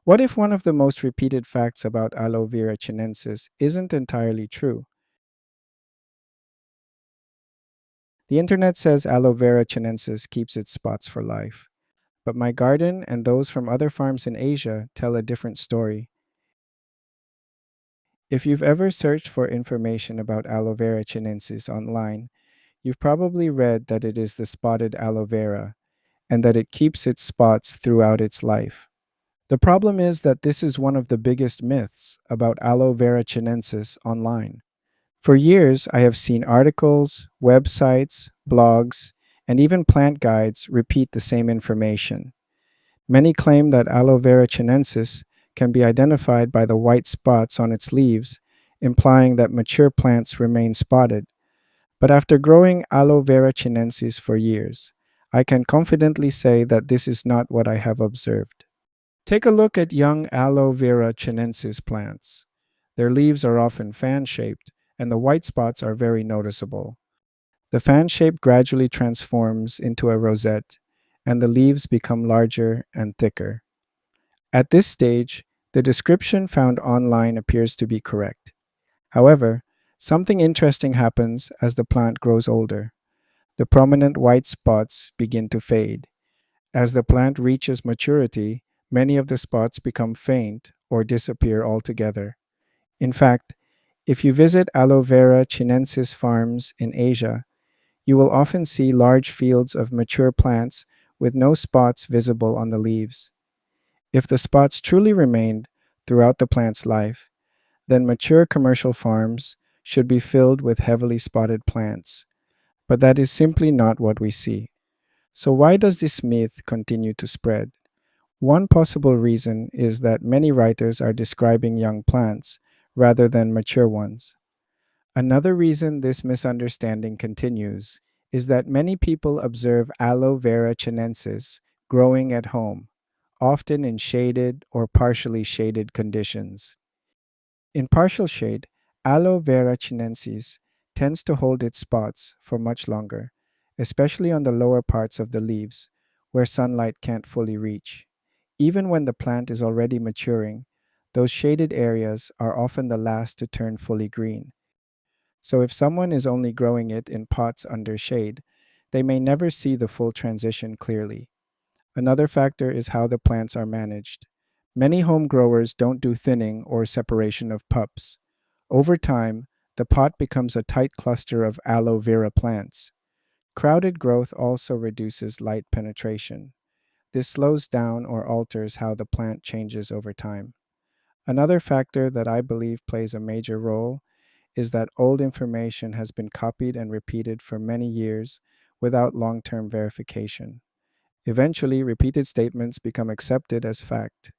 What if one of the most repeated facts about Aloe vera chinensis isn't entirely true? The internet says Aloe vera chinensis keeps its spots for life, but my garden and those from other farms in Asia tell a different story. If you've ever searched for information about Aloe vera chinensis online, you've probably read that it is the spotted aloe vera and that it keeps its spots throughout its life. The problem is that this is one of the biggest myths about Aloe vera chinensis online. For years, I have seen articles, websites, blogs, and even plant guides repeat the same information. Many claim that Aloe vera chinensis can be identified by the white spots on its leaves, implying that mature plants remain spotted. But after growing Aloe vera chinensis for years, I can confidently say that this is not what I have observed. Take a look at young Aloe vera chinensis plants. Their leaves are often fan shaped, and the white spots are very noticeable. The fan shape gradually transforms into a rosette, and the leaves become larger and thicker. At this stage, the description found online appears to be correct. However, something interesting happens as the plant grows older. The prominent white spots begin to fade. As the plant reaches maturity, many of the spots become faint or disappear altogether. In fact, if you visit Aloe vera chinensis farms in Asia, you will often see large fields of mature plants with no spots visible on the leaves. If the spots truly remained throughout the plant's life, then mature commercial farms should be filled with heavily spotted plants. But that is simply not what we see. So, why does this myth continue to spread? One possible reason is that many writers are describing young plants rather than mature ones. Another reason this misunderstanding continues is that many people observe Aloe vera chinensis growing at home, often in shaded or partially shaded conditions. In partial shade, Aloe vera chinensis tends to hold its spots for much longer, especially on the lower parts of the leaves, where sunlight can't fully reach. Even when the plant is already maturing, those shaded areas are often the last to turn fully green. So if someone is only growing it in pots under shade, they may never see the full transition clearly. Another factor is how the plants are managed. Many home growers don't do thinning or separation of pups. Over time, the pot becomes a tight cluster of aloe vera plants. Crowded growth also reduces light penetration. This slows down or alters how the plant changes over time. Another factor that I believe plays a major role is that old information has been copied and repeated for many years without long term verification. Eventually, repeated statements become accepted as fact.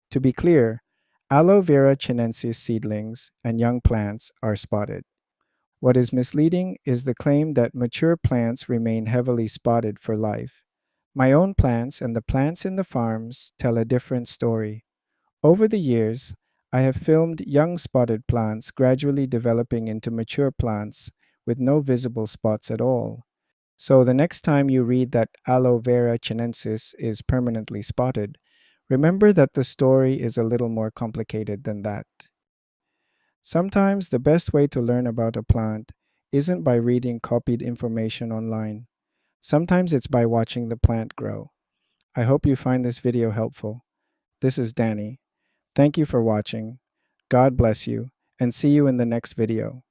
To be clear, Aloe vera chinensis seedlings and young plants are spotted. What is misleading is the claim that mature plants remain heavily spotted for life. My own plants and the plants in the farms tell a different story. Over the years, I have filmed young spotted plants gradually developing into mature plants with no visible spots at all. So the next time you read that Aloe vera chinensis is permanently spotted, remember that the story is a little more complicated than that. Sometimes the best way to learn about a plant isn't by reading copied information online. Sometimes it's by watching the plant grow. I hope you find this video helpful. This is Danny. Thank you for watching. God bless you, and see you in the next video.